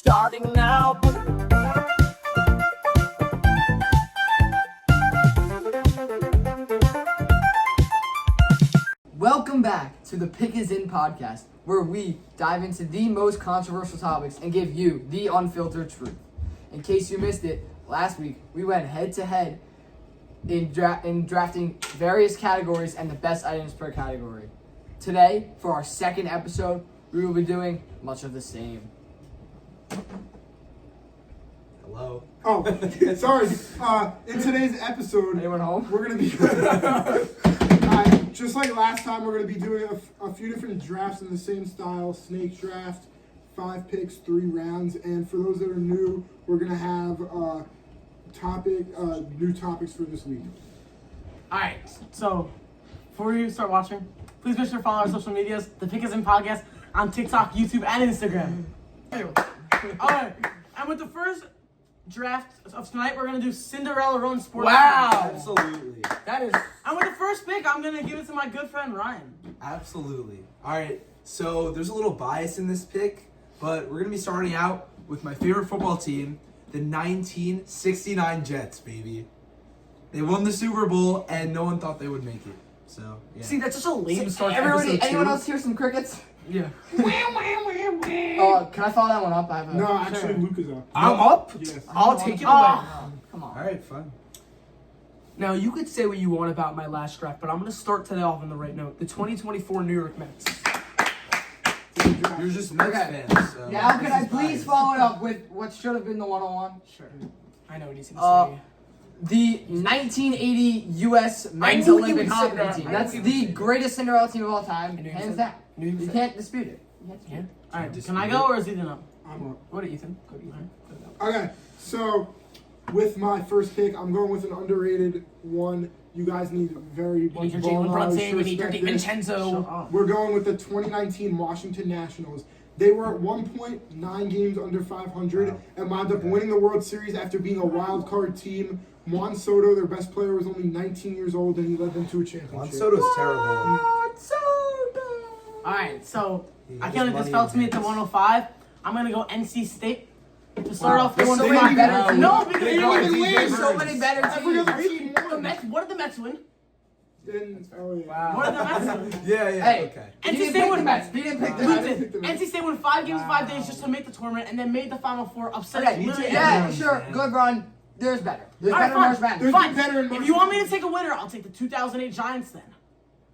starting now. Welcome back to the Pick Is In podcast, where we dive into the most controversial topics and give you the unfiltered truth. In case you missed it, last week we went head to head in drafting various categories and the best items per category. Today, for our second episode, we will be doing much of the same. Hello. Oh, sorry. In today's episode, Anyone home? we're gonna be just like last time. We're gonna be doing a few different drafts in the same style: snake draft, 5 picks, 3 rounds. And for those that are new, we're gonna have new topics for this week. Alright, so before you start watching, please make sure to follow our social medias, the Pick Is In podcast, on TikTok, YouTube, and Instagram. Alright, and with the first draft of tonight, we're gonna do Cinderella Run Sports. Wow. Absolutely. That is... And with the first pick, I'm gonna give it to my good friend Ryan. Absolutely. All right. So there's a little bias in this pick, but we're gonna be starting out with my favorite football team, the 1969 Jets, baby. They won the Super Bowl, and no one thought they would make it. So yeah. See, that's just a lame start. to Everybody, episode anyone 2. else hear some crickets? Yeah. Can I follow that one up? I have a... No, actually, Luke is up. I'm up? Yes. I'll take it away. Oh. Come on. All right, fun. Now, you could say what you want about my last draft, but I'm going to start today off on the right note. The 2024 New York Mets. You're just Mets Okay. fans. So Now, can this I is please biased. follow it up with what should have been the 101? Sure. I know what he's going to say. The 1980 U.S. Men's knew you Olympic would say soccer that. team. I That's knew you would the say that. greatest Cinderella team of all time, I knew you hands said down. I knew you You said can't dispute it. You can't dispute Yeah. it. Alright, can I go or is Ethan up? I'm up. What, Ethan? Go, Ethan. Okay, so with my first pick, I'm going with an underrated one. You guys need very We much need your ball Jalen knowledge Brunson. to We need your respect this. DiVincenzo. We're going with the 2019 Washington Nationals. They were at one point 9 games under 500 Wow. and wound up winning the World Series after being a wild card team. Juan Soto, their best player, was only 19 years old, and he led them to a Juan championship. Soto's terrible. Alright, so He I has can't let money this fell to me at the in his- 105. I'm gonna go NC State to start off. There's going so with many my- better teams. No, because They you know don't what? even win. There's so many better Every other teams. team The won. Mets. What did the Mets win? Oh, yeah. What did the Mets win? Yeah, yeah. Hey, Okay. he NC didn't State pick the won. Mets. He didn't pick the I Mets. didn't pick the Mets. NC State won 5 games in 5 days just to make the tournament, and then made the Final Four, upset Okay, literally yeah, everyone. sure, good run. There's better. There's All right, better fine. March Madness. There's Fine. been better in If March you want me to Madness. take a winner, I'll take the 2008 Giants then.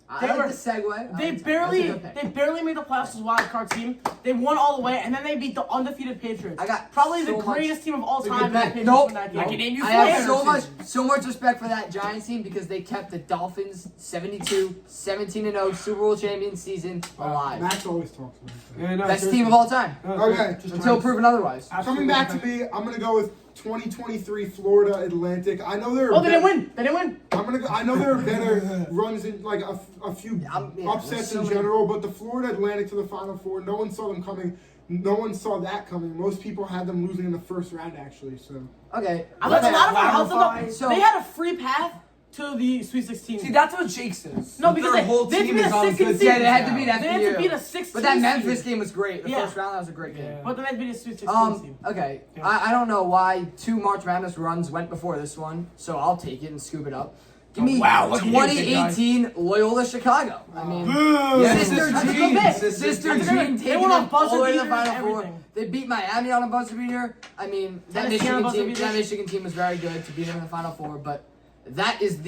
I They like were- the segue. They That's a barely, good pick. they barely made the playoffs as a wild card team. They won all the way, and then they beat the undefeated Patriots. I got probably so the much- greatest team of all It's a time. good and the pick. Patriots Nope. won that game. I can name you I have players. so much respect for that Giants team because they kept the Dolphins 72, 17-0 Super Bowl champion season alive. Max always talks about that. Yeah, no, Best seriously. team of all time. Okay, Until proven otherwise. coming back to me, I'm gonna go with 2023 Florida Atlantic. I know there are Oh, they didn't win. They didn't win. I'm gonna go. I know there are better runs in like a few Yeah, there's upsets so in many. general, but the Florida Atlantic to the Final Four, no one saw them coming. No one saw that coming. Most people had them losing in the first round, actually. So Okay. I think a lot of them helped clarify. them. So- They had a free path to the Sweet 16. See, that's what Jake says. no, But because their they, whole they had to team beat is a on 16 good seed. Yeah, they had to now. beat They had to beat a FPU. 16 But that seed. Memphis game was great. The Yeah. first round, that was a great game. Yeah. But then they beat a Sweet 16 team. Okay. Yeah. I don't know why 2 March Madness runs went before this one, so I'll take it and scoop it up. Give me wow, look at you, big guy. 2018 Loyola Chicago. I mean, Yeah, Sister That's a good Jean, pick. Sister That's a Jean good pick. They taking won on them all the way to the buzzer beaters, Final Four. everything. They beat Miami on a buzzer beater. I mean, that Tennessee on a buzzer beater. Michigan team was very good to beat them in the Final Four, but that is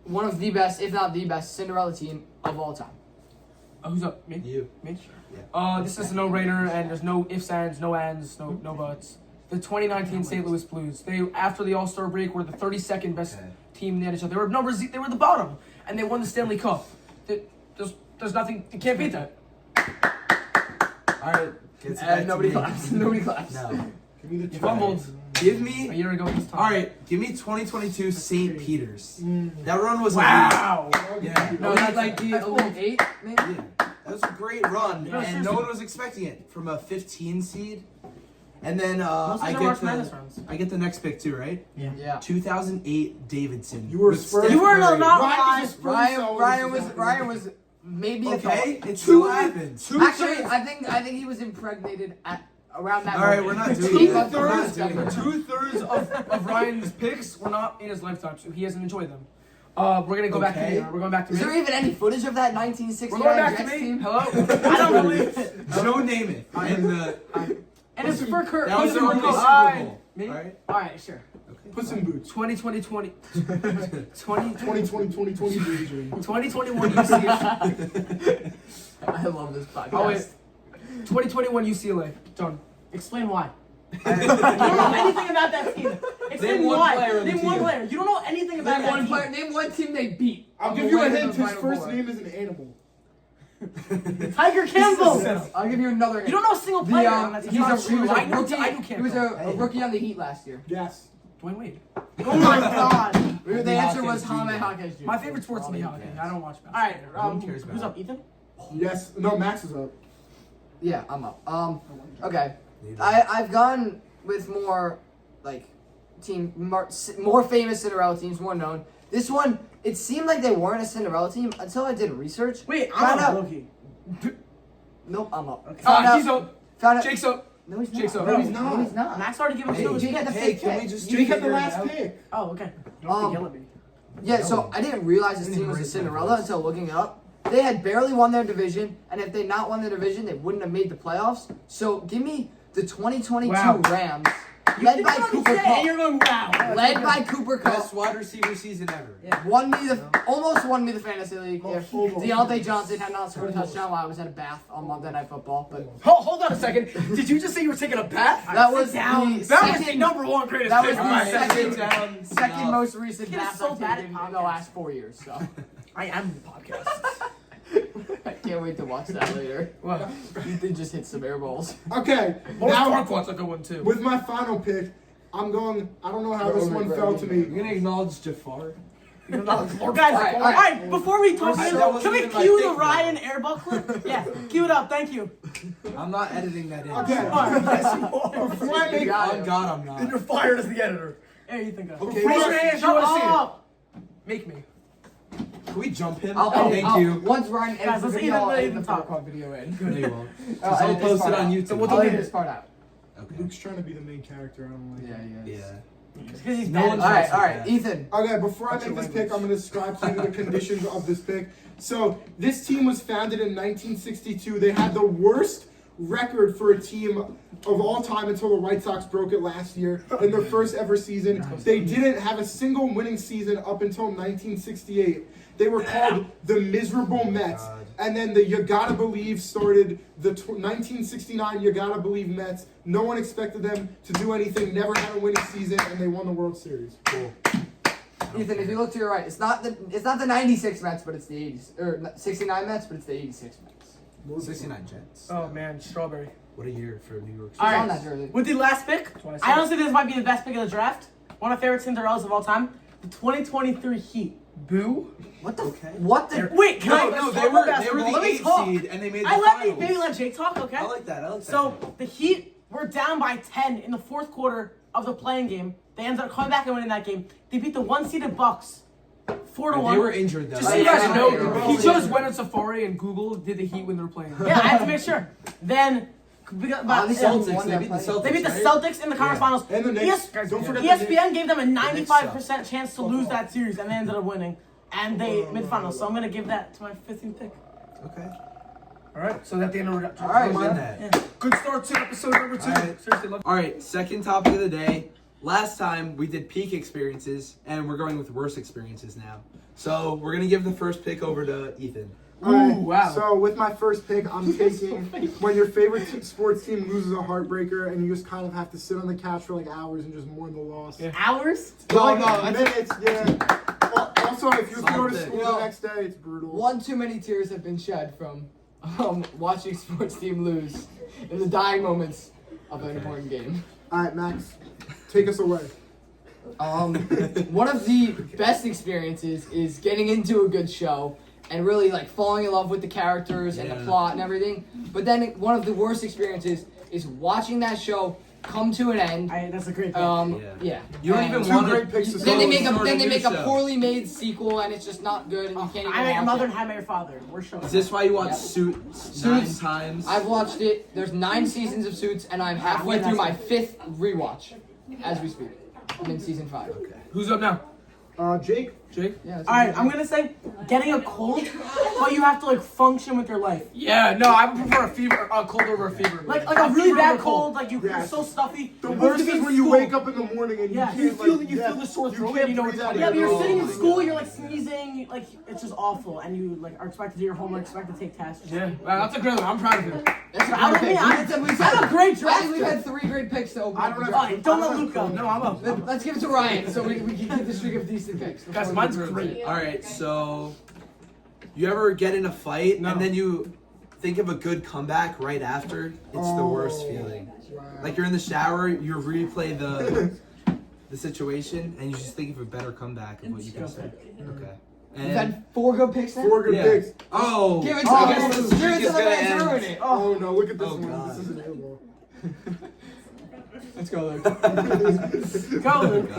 one of the best, if not the best, Cinderella team of all time. Who's up? Me? You. Me? Yeah. This is a no-brainer, and there's no ifs, ands, no ands, no buts. The 2019 St. Louis Blues. They, after the All-Star break, were the 32nd best Okay. team in the NHL. They were they were the bottom, and they won the Stanley Cup. There's nothing. You can't beat that. All right. Gets back to Nobody me. claps. Nobody claps. No. give me the You two. fumbled Give a me. year ago this time. All right. Give me 2022 St. Peters. That run was Wow. elite. Yeah. No, that's like the Elite 8, maybe? Yeah. That was a great run, No, and seriously. no one was expecting it from a 15 seed. And then Most of I them are March get Madness runs. I get the next pick too, right? Yeah. 2008 Davidson. You were with Spurs. Steph You were Curry. not Ryan was a Spurs, Ryan, so Ryan was maybe a Okay, thought. it still happens. Actually, I think he was impregnated at around that. All right, moment. we're not doing that. Two We're not thirds. doing that. 2/3 of Ryan's picks were not in his lifetime, so he hasn't enjoyed them. We're gonna go back to Okay. me. We're going back to Is me. there even any footage of that We're 1969 going back to Jets me. team? Hello. I don't believe it. Joe Namath and the And it's for Kurt. that was Puss their in only Boots. Super Bowl. Me? All right. All right, sure. Puss in Boots. 2020 2021 UCLA. I love this podcast. Oh wait. 2021 UCLA. Done. Explain why. You don't know anything about that team. Explain Name one why. player on the Name one team. player. You don't know anything about Name that one team. player. Name one team they beat. I'll on give the you a way to hint. the His Final first Four. name is an animal. Tiger Campbell. I'll give you another hint. You don't know a single player on that team. He was a true. I know rookie. Tiger He was a Campbell. rookie on the Heat last year. Yes. Dwayne Wade. Oh my god. The answer was Hawkins Jaime Jr. Hawkins Jr. My favorite sport's me hockey. I don't watch basketball. All right. No one cares Who's about up? Ethan. Yes. No, Max is up. Yeah, I'm up. Okay. I've gone with more like more famous Cinderella teams, more known. This one, it seemed like they weren't a Cinderella team until I did research. Wait, Found I'm out- up. Loki. Nope, I'm up. Okay. Found out- He's up. Found out. Jake's up. No, he's not. Jake's up. No, he's not. No, he's not. Max already given Hey, two. Jake had the hey, fifth can pick. we just Jake had the figure it last out? pick. Oh, okay. Don't Um, yell at me. Yeah, so I didn't realize this Didn't team was a raise my Cinderella voice. until looking it up. They had barely won their division, and if they'd not won their division, they wouldn't have made the playoffs. So give me the 2022 Wow. Rams, led by Cooper And Cup. you're going wow. Led by Cooper Cup. Best wide receiver season ever. Almost won me the fantasy league. If Almost. Deontay Johnson had not scored a touchdown while I was at a bath on Monday Night Football, but Hold on a second. Did you just say you were taking a bath? that was down. the That was the second, number one greatest that pick was of the my second- down. second most recent Kid is bath so I've bad at taken in the podcasts. last 4 years. So I am the podcast. I can't wait to watch that later. Well, Ethan just hit some air balls. Okay. Most Now, Farquaad's a good one too. with my final pick, I'm going. I don't know how this one fell to me. You're gonna acknowledge Jafar? Guys, All right, all right, before we talk, That can wasn't we even my cue pick, the though. Ryan Airball clip? Yeah, cue it up. Thank you. I'm not editing that in. Okay. All right. Before I make, got On God, I'm not. You're fired as the editor. Here, you think of. Okay, Raise your hand if you Shut want to see it. up. Make me. Can we jump him? Thank you. Once Ryan Guys, edits the let's video, even I'll let edit Ethan the talk. Farquaad video in. No, you won't. I'll I'll edit this post part it on out. YouTube. I'll edit this part out. Okay. Luke's trying to be the main character. I don't like it. Yeah. Because he's No bad. one's All right, Trust me, all right, Pat. Ethan. Okay, before I make this pick, I'm going to describe to you the conditions of this pick. So, this team was founded in 1962. They had the worst record for a team of all time until the White Sox broke it last year in their first ever season. They didn't have a single winning season up until 1968. They were called the Miserable Mets. God. And then the You Gotta Believe started the 1969 You Gotta Believe Mets. No one expected them to do anything, never had a winning season, and they won the World Series. Cool. Ethan, if you look to your right, it's not the 96 Mets, but it's the 80s, or 69 Mets, but it's the 86 Mets. 69 Jets. Oh man, strawberry. What a year for New York City. All It's on right. that jersey. With the last pick, what I said. I honestly think this might be the best pick of the draft. One of my favorite Cinderellas of all time. The 2023 Heat. Boo. What the? Okay. What the? Wait, can I No, talk they about were basketball? Let the me 8th talk. seed and they made the I let me finals. maybe let Jake talk, okay? I like that. I like that. So the Heat were down by 10 in the fourth quarter of the playing game. They ended up coming back and winning that game. They beat the one-seeded Bucks 4-1. They were injured though. Just so you guys Yeah, know, yeah, he yeah. just went on Safari and Googled did the Heat when they're playing. Yeah, I had to make sure. Then the yeah, Celtics, They beat the Celtics. they beat the right? Celtics in the conference Yeah. finals. And the Knicks. ES- Don't forget the Knicks. ESPN gave them a Knicks 95% chance to lose that series, and they ended up winning. And they made the finals. So I'm gonna give that to my 15th pick. Okay. All right, so at the end of the All right, Don't mind man. that. Good start to episode number 2. All right. Seriously, love. All right, second topic of the day. Last time we did peak experiences, and we're going with worst experiences now. So we're gonna give the first pick over to Ethan. Alright, wow. So with my first pick, I'm taking when your favorite sports team loses a heartbreaker and you just kind of have to sit on the couch for like hours and just mourn the loss. Yeah. Hours? Minutes, yeah. Also, if you have to go to Solid school pick. the next day, it's brutal. One too many tears have been shed from watching sports team lose in the dying moments of an important game. Alright, Max, take us away. One of the best experiences is getting into a good show and really like falling in love with the characters and the Yeah. plot and everything. But then one of the worst experiences is watching that show come to an end. That's a great pick. Yeah. You don't And even Two want great picks to Then they make start a new show. poorly made sequel, and it's just not good, and you can't even I Met Your watch Mother it. and How I Met Your Father. We're showing. Is this why you watch Yeah. Suits 9 Suits. times? I've watched it. There's 9 seasons of Suits, and I'm halfway through my 5th rewatch as we speak. I'm in season 5. Okay. Who's up now? Jake. Jake? Yeah. All right, I'm gonna say getting a cold, but you have to like function with your life. Yeah, no, I would prefer a cold over a fever. Like a really fever bad over a cold, like you're Yes. so stuffy. The You're worst sitting is in when you school. wake up in the morning and Yeah. you You can't you feel the sore throat can't and you know breathe it's out coming. Yeah, but you're your sitting in nose. school, you're like sneezing, like it's just awful, and you like are expected to do your homework, expected to take tests. Yeah, wow, that's a great one. I'm proud of you. That's a I don't great mean, pick. I'm a great I draft. think we've had 3 great picks to open I up don't the have- draft. Alright, don't let Luke go. No, I'm up. Let's give it to Ryan so we can keep the streak of decent picks. Guys, mine's great. All right, so you ever get in a fight No. and then you think of a good comeback right after? It's the worst feeling. Like you're in the shower, you replay the situation, and you just think of a better comeback of what you can say. Okay. We've And had 4 good picks now. 4 good Yeah. picks. oh, Give it to I the guess the give streak it is to the gonna man to end. ruin it. Oh no, look at this Oh, one. God. This is an airball. Let's go, Luke. Go, Luke.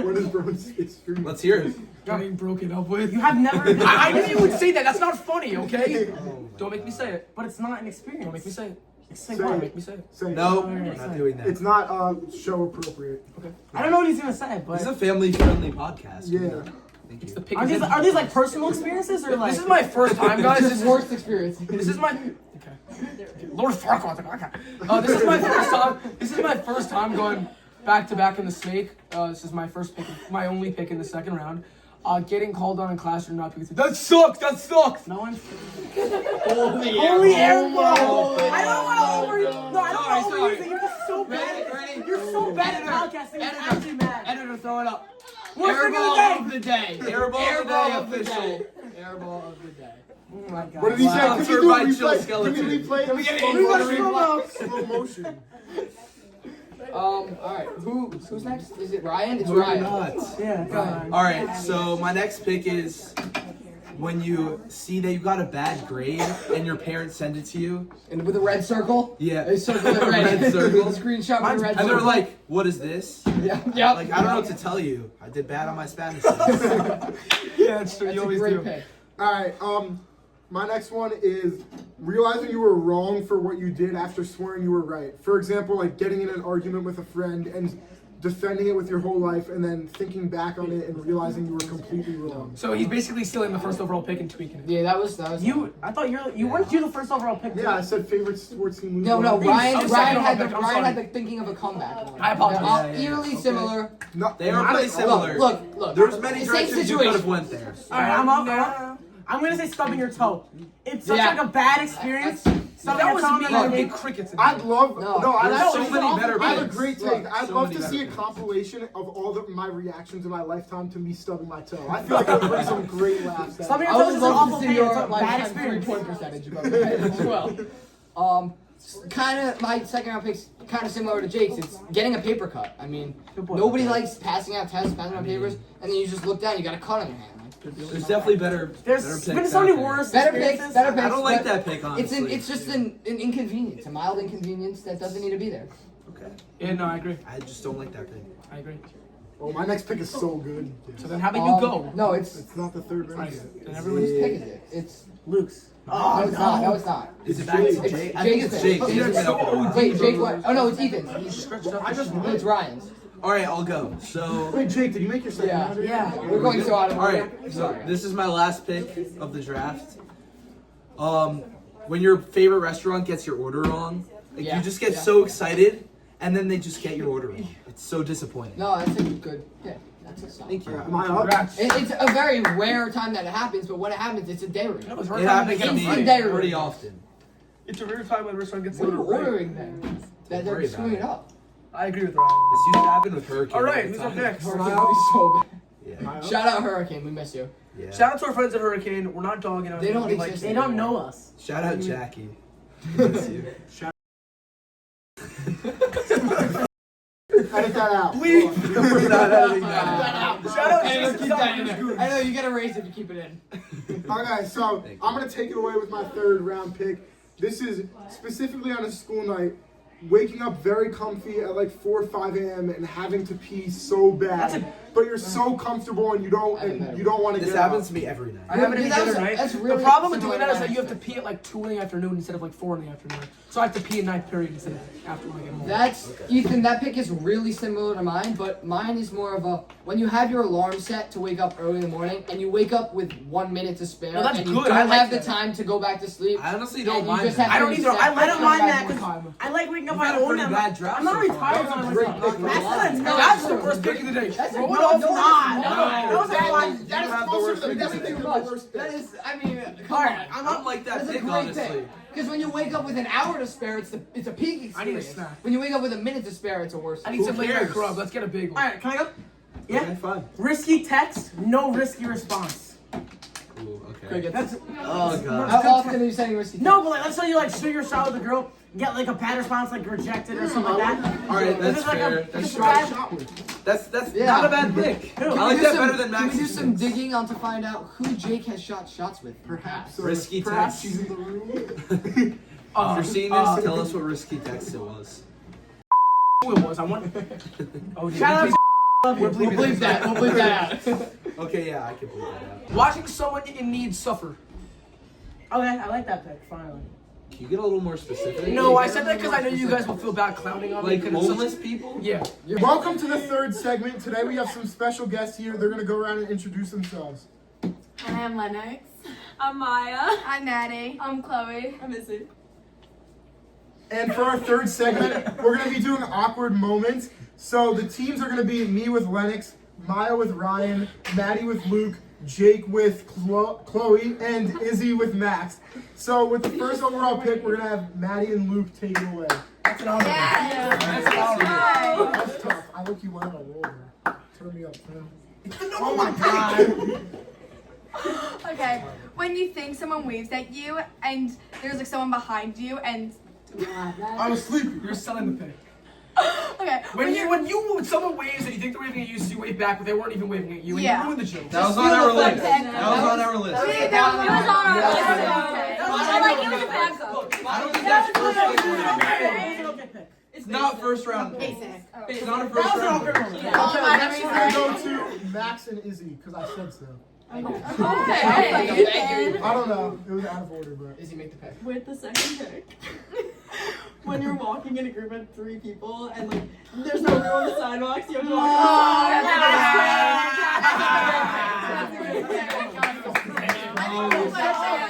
What is bro's history? Let's hear it. Getting broken up with. You have never. I knew you would say that. That's not funny, okay? Oh, Don't make me say it. But it's not an experience. Don't make me say it. Say Say what? it. Make me say it. Say it. no, Alright, we're not sorry. doing that. It's not show appropriate. I don't know what he's gonna say, but This is a family-friendly podcast. Yeah. Thank It's you. the pick. are these like personal experiences or like? This is my first time, guys. This is worst experience. This is my. Okay. Lord Farquaad. Okay. This is my first time. This is my first time going back to back in the snake. This is my first pick, my only pick in the second round. Getting called on in class or not because that sucks. That sucks. No one's. Holy Holy airball! Holy I don't want to overuse. No, I don't want to Sorry, overuse it. You're just so bad. Ready? You're so bad at podcasting. It's Editor. actually mad. Editor, throw it up. Worst pick Airball of of the day. Airball of the day, Airball of the day. Oh my god. What did he say? Wow. Can we Sponsored do by a Chill replay? Can Skeleton. we replay Can we get it? it? Slow motion. Alright. Who's next? Is it Ryan? It's We're Ryan. not. Yeah, go on. All right, so my next pick is when you see that you got a bad grade and your parents send it to you. And with a red circle? Yeah. They circle it red. Red circle. Screenshot with a red And they're circle. like, "What is this?" Yeah. Yep. Like, I don't know what to tell you. I did bad on my Spanish test. Yeah, it's true. That's You a always great do. pick. Alright, my next one is realizing you were wrong for what you did after swearing you were right. For example, like getting in an argument with a friend and defending it with your whole life and then thinking back on it and realizing you were completely wrong. So he's basically stealing the first overall pick and tweaking it. Yeah, that was You, I thought you weren't you the first overall pick. Yeah, I said favorite sports team. No, lose. Ryan. I'm Ryan sorry, had the I'm Ryan sorry. had the thinking of a comeback. one. I apologize. They're Yeah, yeah, eerily okay. similar. No, They are pretty similar. Look. There's many Same directions you could situation. have went there. All right, I'm up. I'm gonna say stubbing your toe. It's such Yeah. like a bad experience. Stubbing That your was toe. me. and I then- made crickets. In I'd love I'd There's actually so many better I have a picks. great take. I'd So love many to see a better compilation of all my reactions in my lifetime to me stubbing my toe. I feel like it would bring some great laughs. Stubbing I your toe would is an love awful to see pain. your It's a bad lifetime experience. 3-point percentage above that as well. Kind of my second round pick's kind of similar to Jake's. It's getting a paper cut. I mean, Good boy. nobody likes passing out tests, passing out papers, and then you just look down, you got a cut on your hand. There's definitely better. There's better been picks so out many there. worse Better picks, experiences. better picks. I don't like but that pick, honestly. It's just an inconvenience, a mild inconvenience that doesn't need to be there. Okay. Yeah, no, I agree. I just don't like that pick. I agree. Oh, my next pick is so good. So then how about you go? No, it's It's not the third round Right. yet. Then whose everyone's pick is it? It's Luke's. no, it's not. No, it's not. Is it back Jake? to It's Jake? I think it's Jake's Jake. pick. Jake's been up for a while. Wait, Jake what? Oh no, it's Ethan's. I just No, it's Ryan's. All right, I'll go. So, Wait, Jake, did you make your second Yeah. round? Yeah. We're going so out of all order. right. So this is my last pick of the draft. When your favorite restaurant gets your order wrong, like Yeah, you just get yeah. so excited, and then they just get your order wrong. It's so disappointing. No, that's a good pick. That's a solid. Thank you. Am I up? Congrats. It's a very rare time that it happens, but when it happens, it's a dairy. No, it's It hard time to happens get to them me Instant right. dairy. pretty often. It's a rare time when a restaurant gets What are you ordered right. ordering then? That Worry they're about screwing it. it up. I agree with Ryan. This used to happen with Hurricane. All right, all the who's up time. next? Hurricane would be so bad. Yeah. Am I up? Shout out Hurricane, we miss you. Yeah. Shout out to our friends at Hurricane. We're not dogging on They them. don't We like exist They don't know us. Shout out Jackie. Miss you. Edit that out. We're not editing that. Shout out Hey, Jason keep that in Summers. there. I know you get a raise if you keep it in. Okay, so Thank you. I'm gonna take it away with my third round pick. This is specifically on a school night. waking up very comfy at like 4 or 5 a.m. and having to pee so bad, but you're so comfortable and you don't want to This get happens up. to me every night. I have it every That's- other night. that's really The problem with similar doing that is to that you have to mine. pee at like 2 in the afternoon instead of like 4 in the afternoon. So I have to pee in ninth period instead of after when I get home. That's Ethan. That pick is really similar to mine, but mine is more of a when you have your alarm set to wake up early in the morning and you wake up with 1 minute to spare No, that's and you good. don't I like have the that. time to go back to sleep. I honestly and don't you mind just that. have I don't 30 either. I seconds don't to mind come that back 'cause to time. I like waking up You've had at a own. pretty bad draft I'm not so far. retired That was on a great myself. pick. That's the worst pick of the day. That's a Roll it no, off. no, Nah, no, no. no, Those are like- You That is have the closer worst to the pick of the definitely day. the worst That pick. is, I mean, come Alright, on. I don't like that That's a pick, great honestly. pick. Because when you wake up with an hour to spare, it's a peak experience. I need a snack. When you wake up with a minute to spare, it's a worse. I need Who some late night cares? grub. Let's get a big one. Alright, can I go? Yeah. Okay, fun. Risky text, no risky response. Ooh, okay. Crickets. That's Oh god. How often are you sending risky? no, but like let's say you like shoot your shot with a girl, get like a bad response like rejected or something like that. All right, that's This is like fair. a- That's just a fair. bad- That's Yeah. not a bad pick. Can I we like do that some- better than Can Max. we do some digging on to find out who Jake has shot shots with? Perhaps. Risky Perhaps text. she's in the room. If you're seeing this, tell us what risky text it was. Who it was? I want. Oh, Shout out We're We'll bleep that. We'll bleep that out. Okay, yeah, I can believe that. Watching someone in need suffer. Okay, I like that pick, finally. Can you get a little more specific? No, I said that because I know you guys will feel bad clowning on me. Like 'cause it's such- homeless people? Yeah. Welcome to the third segment. Today we have some special guests here. They're gonna go around and introduce themselves. Hi, I'm Lennox. I'm Maya. I'm Maddie. I'm Chloe. I'm Izzy. And for our third segment, we're gonna be doing awkward moments. So the teams are gonna be me with Lennox, Maya with Ryan, Maddie with Luke, Jake with Chloe, and Izzy with Max. So with the first overall pick, we're gonna have Maddie and Luke take it away. That's an honor. That's an honor. That's tough. I look you went on a roller. Turn me up, man. Oh my god. Okay, when you think someone waves at you and there's like someone behind you and I was sleeping. You're selling the pick. okay, When someone waves and you think they're waving at you, so you wave back, but they weren't even waving at you, and Yeah. you ruin the joke. That was on our list. pick. That was on our list. It was on our list. It was a backup. I don't think that's first pick. It's an okay pick. It's not first round pick. basic. It's not a That first was an round awkward pick. moment. Okay, next we're gonna go to Max and Izzy, because I said so. Okay. I don't know. It was out of order, but. Izzy, make the pick. With the second pick. When you're walking in a group of 3 people and like there's no room on the sidewalks, you have to walk on the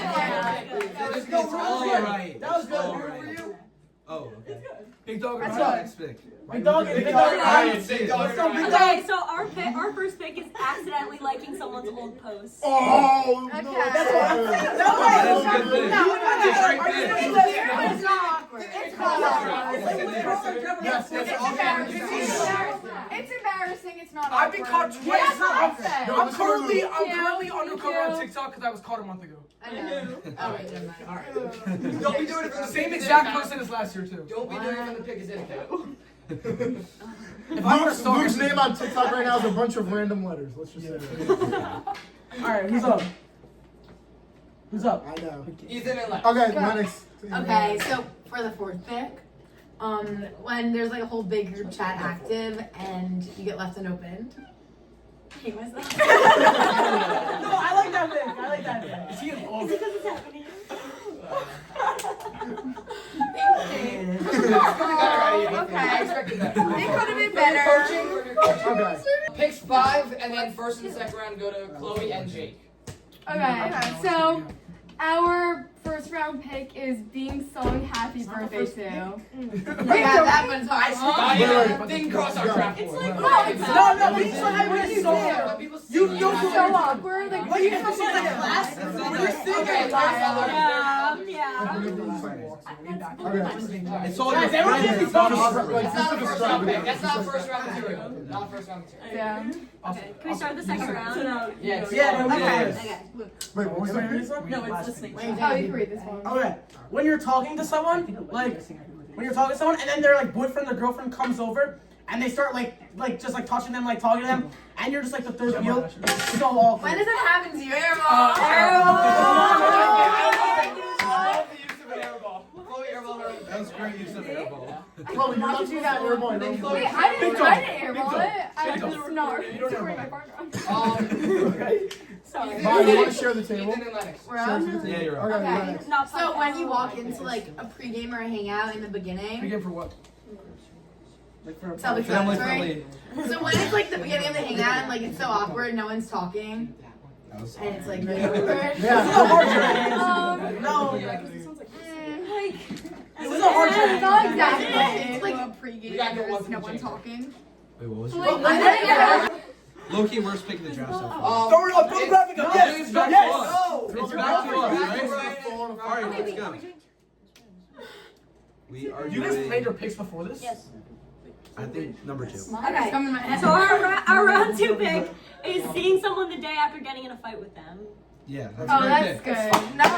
It's all right. That was good. All right. Oh, okay. Big dog. That's Ryan. good. Next pick. Big dog, big dog. Alright, say it. Let's go, big dog. Okay, so our first pick is accidentally liking someone's old post. Oh! Okay. No, That is a good pick. It's a great pick. It's not awkward. It's not awkward. Yes, yes, It's embarrassing. It's not I've been caught awkward. twice. That's what I said. I'm currently Thank you. undercover on TikTok because I was caught a month ago. I know. Oh wait, never mind. All right. Don't be doing it from the Same pick is exact in person as last year too. Don't be doing it from the pick is in account. If I were to stalk Luke's name on TikTok right now is a bunch of random letters. Let's just say that. Alright, who's up? Who's up? I know. Ethan and Lex. Okay, Go. Lennox. Okay, so for the fourth pick, when there's like a whole big group chat active and you get left unopened. I hate myself. No, I like that pick. I like that pick. Is he an old? Because it's happening. Okay. I expected that. It could have been You're better. coaching or you're coaching? Okay. Picks 5, and then first and second round go to Chloe and Jake. Okay, so our first round pick is being sung happy birthday to. Yeah, that one's hard. Didn't cross our draft board. No, but he's like, when you Yeah, when people sing it, It's so awkward. Like, When you come to like class, That's when not you right. sing Okay, it, It's all Guys, your everyone friends. get It's not these awkward. Like, That's this not a is a first round strategy. pick. That's not first round material. Not first round material. yeah. Okay, can we start the second round? Yes. Yeah, no, Okay. Okay. Wait, what was that? No, it's listening. Oh, you can read this one. Okay, when you're talking to someone, like, when you're talking to someone, and then their like boyfriend or girlfriend comes over, and they start like just like touching them, like talking to them, and you're just like the third wheel. It's so awkward. When does it happen to you? Chloe, airball. That was great use of airball. Chloe, you're not supposed to airball. You don't Wait, I didn't airball it. I just snarked. It's right in my background. Sorry. Bob, you want to share the table? Ethan and Lennox. We're Share on? the table. Yeah, you're Okay, right. Okay. Lennox. Not So when you walk into like a pregame or a hangout in the beginning, Begin for what? self-explanatory. So when it's like the beginning of the hangout and like it's so awkward, no one's talking, That was and it's like really awkward. Yeah. No. like, This is a hard it's not exactly. It's like a We pregame. gotta go There's once in no the one chamber. talking. Wait, what was Like, your low-key worst pick in the draft so far? Throw it up, throw the graphic up. Yes, It's back to yes. us. It's back to us, right? Alright, let's go. We are You guys doing, made your picks before this? Yes. I think, number 2. Okay. Come in my head. So our round 2 pick is seeing someone the day after getting in a fight with them. Yeah, that's Oh, a great that's pick. good. No. That's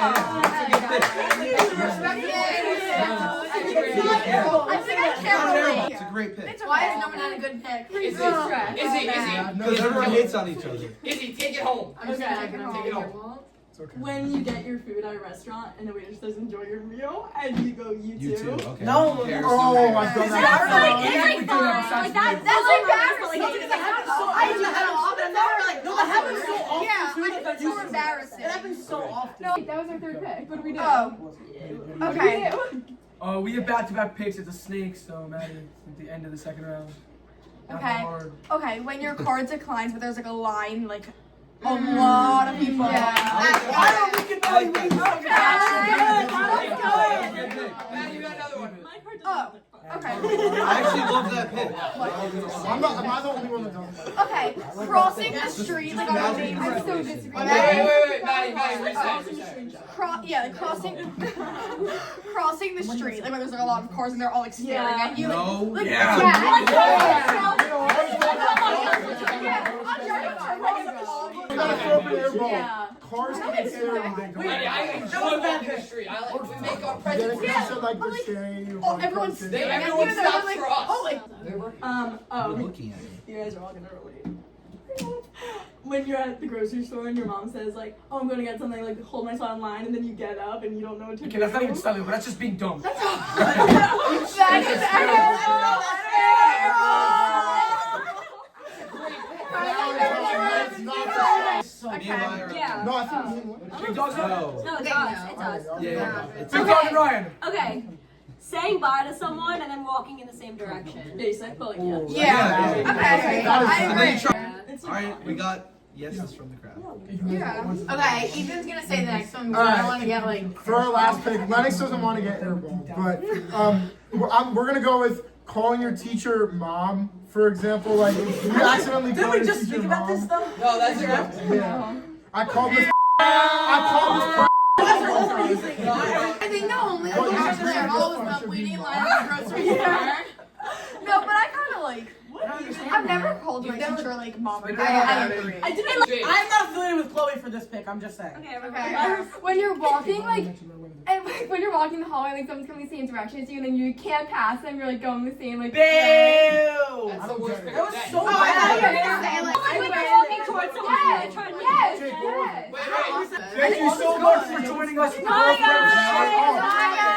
I think I can't relate. It's a great pick. Why is no one had a good pick? Izzy, Because everyone hates on each other. Izzy, take it home. I'm just Okay. checking on Take it home. It's okay. When you get your food at a restaurant and the waiter says enjoy your meal and you go you You too. too. Okay. No. Who cares? Oh, Who cares? I've done It's that. like we do that besides like that's That's embarrassing. Like, I do that often. No, that happens so often Yeah, too. like, it's so embarrassing. It happens so often. No, that was our third pick. What do we do? Oh, okay. We have back-to-back picks. It's a snake, so imagine at the end of the second round. Not Okay. hard. Okay, when your card declines, but there's like a line, like a lot of people. Yeah. Why don't we get I like that. Matt, you got another one. My card doesn't Oh, look fun. okay. I actually love that pick. Am I the only one that does that? Okay, crossing the street, like on a main. I so disagree. Wait, Maddie, reset. Like crossing the street, like when there's like a lot of cars and they're all like staring at you. Like, No. like, Yeah. You gotta throw up an airball. Yeah. Cars can't stare when they go. Wait, I enjoy walking the street. I like, we make our presents. Yeah, so like they're staring at you. Oh, everyone's staring at you. Everyone They're stops like, for us. oh, like, We're looking at you. You guys are all gonna relate. When you're at the grocery store and your mom says like, "Oh, I'm gonna get something," like hold my son in line, and then you get up and you don't know what to Okay, do. that's not even styling, but that's just being dumb. that Nehemiah. Yeah. No, I think me and what? Big dogs No. no. No, it's Okay, us. no. It's us. Yeah. It's Big dog and Ryan. Okay. Saying bye to someone and then walking in the same direction. Basic, but like yeah. Yeah. Yeah. Okay. That is- I And then you agree. try. It's Alright, we got yeses from the crowd. Yeah. Okay, Ethan's gonna say the next one. All I right. don't want to get like. For our last pick, Lennox doesn't want to get airball, but we're gonna go with calling your teacher mom, for example. Like you accidentally Didn't call we your just teacher speak about mom. this though? No, that's enough. Yeah. I called this. I I think no, only Well, like you after should they're read all this one, about should waiting be in mom. line at the grocery store. No, but I kind of like. I've never called my teacher like mom or dad. I agree. I didn't. I'm not affiliated with Chloe for this pick. I'm just saying. Okay, Okay. everybody. When you're walking, like, and like, when you're walking the hallway, like someone's coming the same direction as you, and then you can't pass them. You're like going the same like. way. Boo! That's the worst pick That of was the day. so I bad. thought you were gonna say like. Like, when I you're walking towards someone, Yes, you're trying to yes, Jake, yes. Wait, Thank you so much for joining us. Bye, guys. Bye, guys.